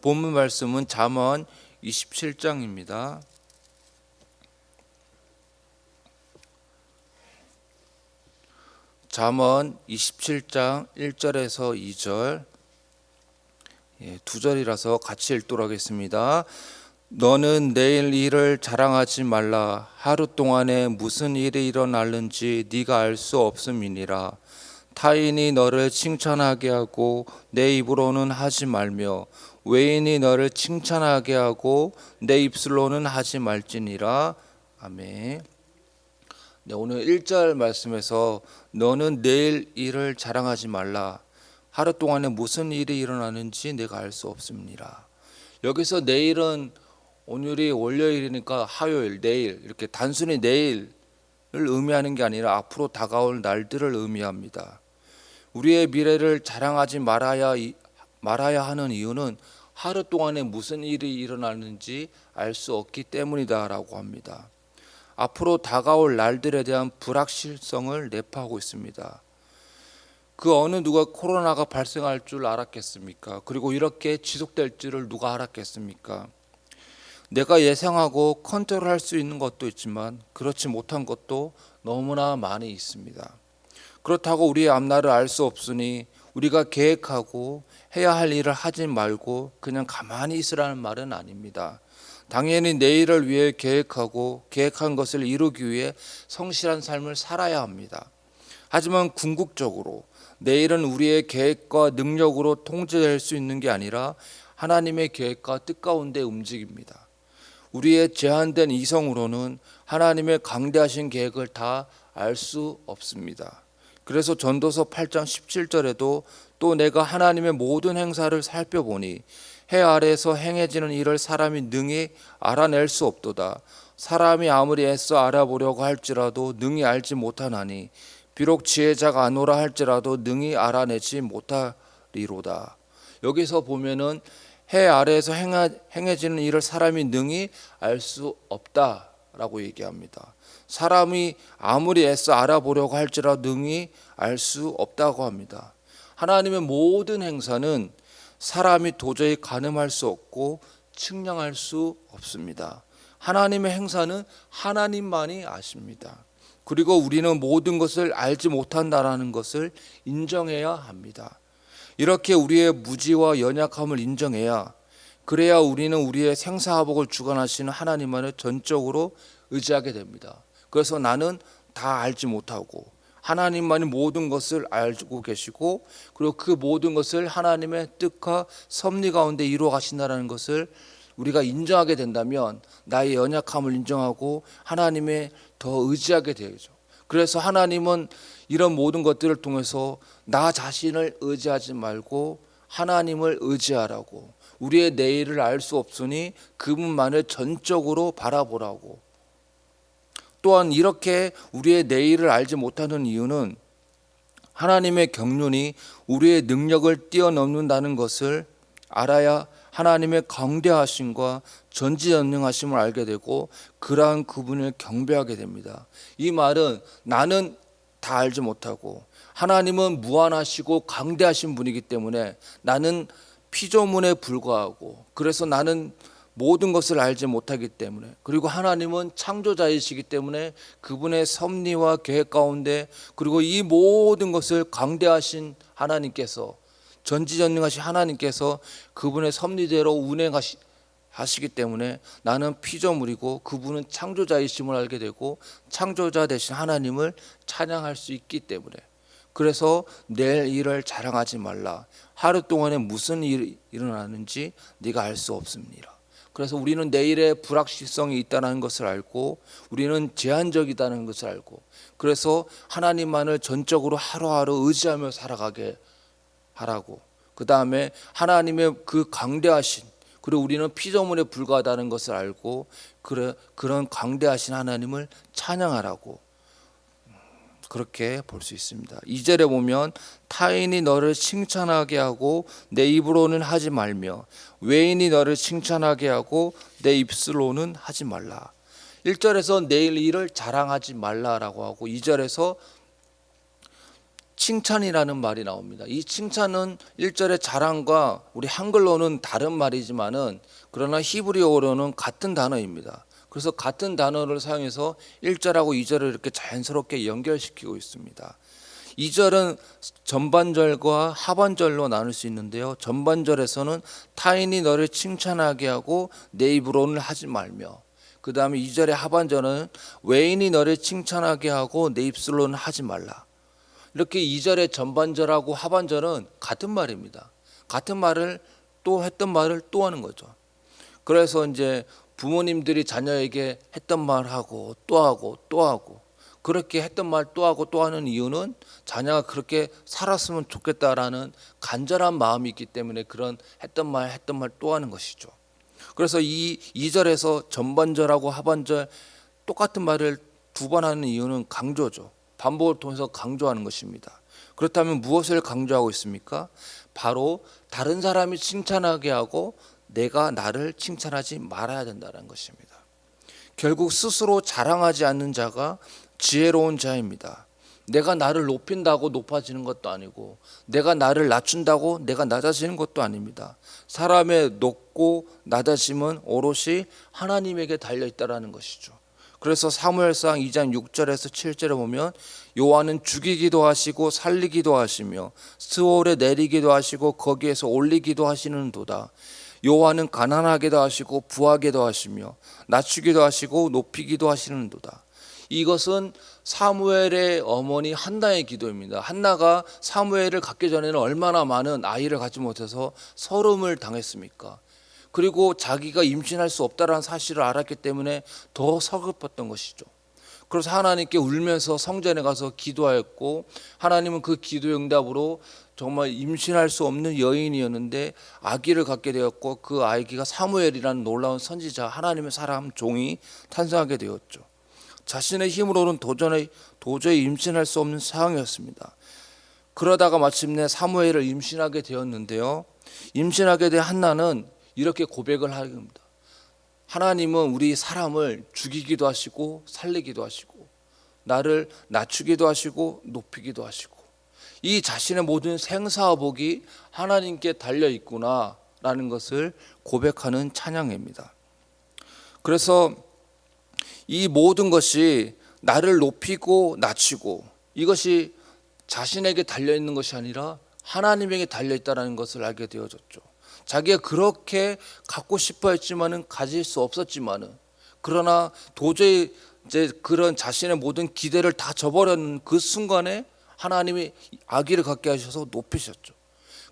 본문 말씀은 잠언 27장입니다. 잠언 27장 1절에서 2절, 두 절이라서 같이 읽도록 하겠습니다. 너는 내일 일을 자랑하지 말라. 하루 동안에 무슨 일이 일어날는지 네가 알 수 없음이니라. 타인이 너를 칭찬하게 하고 내 입으로는 하지 말며 외인이 너를 칭찬하게 하고 내 입술로는 하지 말지니라. 아멘. 오늘 1절 말씀에서 너는 내일 일을 자랑하지 말라. 하루 동안에 무슨 일이 일어나는지 내가 알 수 없습니다. 여기서 내일은 오늘이 월요일이니까 화요일, 내일, 이렇게 단순히 내일을 의미하는 게 아니라 앞으로 다가올 날들을 의미합니다. 우리의 미래를 자랑하지 말아야 하는 이유는 하루 동안에 무슨 일이 일어나는지 알 수 없기 때문이다라고 합니다. 앞으로 다가올 날들에 대한 불확실성을 내포하고 있습니다. 그 어느 누가 코로나가 발생할 줄 알았겠습니까? 그리고 이렇게 지속될 줄을 누가 알았겠습니까? 내가 예상하고 컨트롤할 수 있는 것도 있지만 그렇지 못한 것도 너무나 많이 있습니다. 그렇다고 우리의 앞날을 알 수 없으니 우리가 계획하고 해야 할 일을 하지 말고 그냥 가만히 있으라는 말은 아닙니다. 당연히 내일을 위해 계획하고 계획한 것을 이루기 위해 성실한 삶을 살아야 합니다. 하지만 궁극적으로 내일은 우리의 계획과 능력으로 통제될 수 있는 게 아니라 하나님의 계획과 뜻 가운데 움직입니다. 우리의 제한된 이성으로는 하나님의 강대하신 계획을 다 알 수 없습니다. 그래서 전도서 8장 17절에도 또 내가 하나님의 모든 행사를 살펴보니 해 아래에서 행해지는 일을 사람이 능히 알아낼 수 없도다. 사람이 아무리 애써 알아보려고 할지라도 능히 알지 못하나니 비록 지혜자가 아노라 할지라도 능히 알아내지 못하리로다. 여기서 보면은 해 아래에서 행해지는 일을 사람이 능히 알 수 없다라고 얘기합니다. 사람이 아무리 애써 알아보려고 할지라도 능히 알 수 없다고 합니다. 하나님의 모든 행사는 사람이 도저히 가늠할 수 없고 측량할 수 없습니다. 하나님의 행사는 하나님만이 아십니다. 그리고 우리는 모든 것을 알지 못한다라는 것을 인정해야 합니다. 이렇게 우리의 무지와 연약함을 인정해야, 그래야 우리는 우리의 생사화복을 주관하시는 하나님만을 전적으로 의지하게 됩니다. 그래서 나는 다 알지 못하고 하나님만이 모든 것을 알고 계시고 그리고 그 모든 것을 하나님의 뜻과 섭리 가운데 이루어 가신다는 것을 우리가 인정하게 된다면 나의 연약함을 인정하고 하나님의 더 의지하게 되죠. 그래서 하나님은 이런 모든 것들을 통해서 나 자신을 의지하지 말고 하나님을 의지하라고, 우리의 내일을 알 수 없으니 그분만을 전적으로 바라보라고. 또한 이렇게 우리의 내일을 알지 못하는 이유는 하나님의 경륜이 우리의 능력을 뛰어넘는다는 것을 알아야 하나님의 강대하심과 전지전능하심을 알게 되고 그러한 그분을 경배하게 됩니다. 이 말은 나는 다 알지 못하고 하나님은 무한하시고 강대하신 분이기 때문에 나는 피조물에 불과하고, 그래서 나는 모든 것을 알지 못하기 때문에, 그리고 하나님은 창조자이시기 때문에 그분의 섭리와 계획 가운데, 그리고 이 모든 것을 강대하신 하나님께서, 전지전능하신 하나님께서 그분의 섭리대로 운행하시기 때문에 나는 피조물이고 그분은 창조자이심을 알게 되고 창조자 되신 하나님을 찬양할 수 있기 때문에, 그래서 내일 일을 자랑하지 말라. 하루 동안에 무슨 일이 일어나는지 네가 알 수 없습니다. 그래서 우리는 내일의 불확실성이 있다는 것을 알고 우리는 제한적이다는 것을 알고, 그래서 하나님만을 전적으로 하루하루 의지하며 살아가게 하라고, 그 다음에 하나님의 그 강대하신, 그리고 우리는 피조물에 불과하다는 것을 알고 그런 강대하신 하나님을 찬양하라고, 그렇게 볼 수 있습니다. 2절에 보면 타인이 너를 칭찬하게 하고 내 입으로는 하지 말며 외인이 너를 칭찬하게 하고 내 입술로는 하지 말라. 1절에서 내일 일을 자랑하지 말라라고 하고 2절에서 칭찬이라는 말이 나옵니다. 이 칭찬은 1절의 자랑과 우리 한글로는 다른 말이지만은 그러나 히브리어로는 같은 단어입니다. 그래서 같은 단어를 사용해서 1절하고 2절을 이렇게 자연스럽게 연결시키고 있습니다. 2절은 전반절과 하반절로 나눌 수 있는데요. 전반절에서는 타인이 너를 칭찬하게 하고 내 입으로는 하지 말며, 그 다음에 2절의 하반절은 외인이 너를 칭찬하게 하고 내 입술로는 하지 말라. 이렇게 2절의 전반절하고 하반절은 같은 말입니다. 같은 말을 또 했던 말을 또 하는 거죠. 그래서 이제 부모님들이 자녀에게 했던 말하고 또 하고 또 하고, 그렇게 했던 말 또 하고 또 하는 이유는 자녀가 그렇게 살았으면 좋겠다라는 간절한 마음이 있기 때문에 그런 했던 말 또 하는 것이죠. 그래서 이 2절에서 전반절하고 하반절 똑같은 말을 두 번 하는 이유는 강조죠. 반복을 통해서 강조하는 것입니다. 그렇다면 무엇을 강조하고 있습니까? 바로 다른 사람이 칭찬하게 하고 내가 나를 칭찬하지 말아야 된다는 것입니다. 결국 스스로 자랑하지 않는 자가 지혜로운 자입니다. 내가 나를 높인다고 높아지는 것도 아니고 내가 나를 낮춘다고 내가 낮아지는 것도 아닙니다. 사람의 높고 낮아짐은 오롯이 하나님에게 달려있다는 것이죠. 그래서 사무엘상 2장 6절에서 7절에 보면 여호와는 죽이기도 하시고 살리기도 하시며 스올에 내리기도 하시고 거기에서 올리기도 하시는도다. 여호와는 가난하게도 하시고 부하게도 하시며 낮추기도 하시고 높이기도 하시는도다. 이것은 사무엘의 어머니 한나의 기도입니다. 한나가 사무엘을 갖기 전에는 얼마나 많은 아이를 갖지 못해서 서름을 당했습니까? 그리고 자기가 임신할 수 없다는 사실을 알았기 때문에 더 서글펐던 것이죠. 그래서 하나님께 울면서 성전에 가서 기도하였고, 하나님은 그 기도 응답으로 정말 임신할 수 없는 여인이었는데 아기를 갖게 되었고, 그 아기가 사무엘이라는 놀라운 선지자, 하나님의 사람 종이 탄생하게 되었죠. 자신의 힘으로는 도저히 임신할 수 없는 상황이었습니다. 그러다가 마침내 사무엘을 임신하게 되었는데요. 임신하게 된 한나는 이렇게 고백을 합니다. 하나님은 우리 사람을 죽이기도 하시고 살리기도 하시고 나를 낮추기도 하시고 높이기도 하시고 이 자신의 모든 생사복이 하나님께 달려 있구나라는 것을 고백하는 찬양입니다. 그래서 이 모든 것이 나를 높이고 낮추고 이것이 자신에게 달려 있는 것이 아니라 하나님에게 달려 있다는 것을 알게 되어졌죠. 자기가 그렇게 갖고 싶어 했지만은 가질 수 없었지만은, 그러나 도저히 이제 그런 자신의 모든 기대를 다 저버렸는 그 순간에 하나님이 아기를 갖게 하셔서 높이셨죠.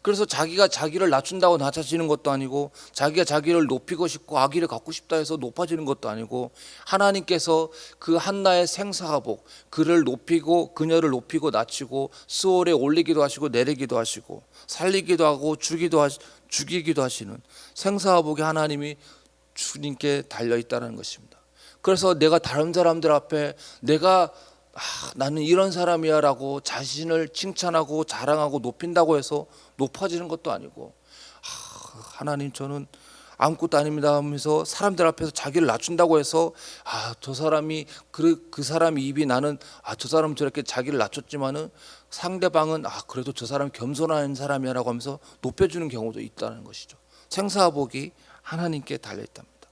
그래서 자기가 자기를 낮춘다고 낮아지는 것도 아니고 자기가 자기를 높이고 싶고 아기를 갖고 싶다 해서 높아지는 것도 아니고, 하나님께서 그 한나의 생사복, 그를 높이고 그녀를 높이고 낮추고 스올에 올리기도 하시고 내리기도 하시고 살리기도 하고 죽이기도 하시는 생사복이 하나님이 주님께 달려있다는 것입니다. 그래서 내가 다른 사람들 앞에 나는 이런 사람이야 라고 자신을 칭찬하고 자랑하고 높인다고 해서 높아지는 것도 아니고, 하나님 저는 아무것도 아닙니다 하면서 사람들 앞에서 자기를 낮춘다고 해서 저 사람이 그 사람 입이 나는 저 사람은 저렇게 자기를 낮췄지만은 상대방은 그래도 저 사람 겸손한 사람이야 라고 하면서 높여주는 경우도 있다는 것이죠. 생사복이 하나님께 달려있답니다.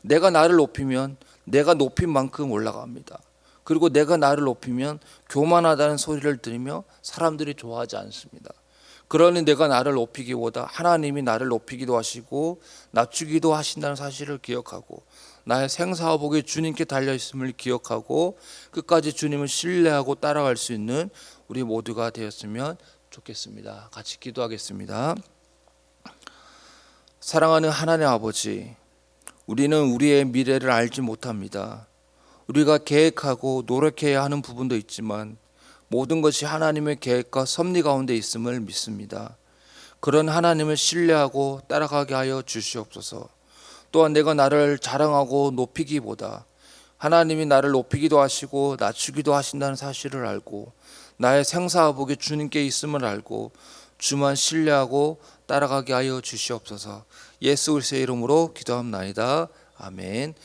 내가 나를 높이면 내가 높인 만큼 올라갑니다. 그리고 내가 나를 높이면 교만하다는 소리를 들으며 사람들이 좋아하지 않습니다. 그러니 내가 나를 높이기보다 하나님이 나를 높이기도 하시고 낮추기도 하신다는 사실을 기억하고 나의 생사복이 주님께 달려있음을 기억하고 끝까지 주님을 신뢰하고 따라갈 수 있는 우리 모두가 되었으면 좋겠습니다. 같이 기도하겠습니다. 사랑하는 하나님 아버지, 우리는 우리의 미래를 알지 못합니다. 우리가 계획하고 노력해야 하는 부분도 있지만 모든 것이 하나님의 계획과 섭리 가운데 있음을 믿습니다. 그런 하나님을 신뢰하고 따라가게 하여 주시옵소서. 또한 내가 나를 자랑하고 높이기보다 하나님이 나를 높이기도 하시고 낮추기도 하신다는 사실을 알고 나의 생사복이 주님께 있음을 알고 주만 신뢰하고 따라가게 하여 주시옵소서. 예수 그리스도의 이름으로 기도합나이다. 아멘.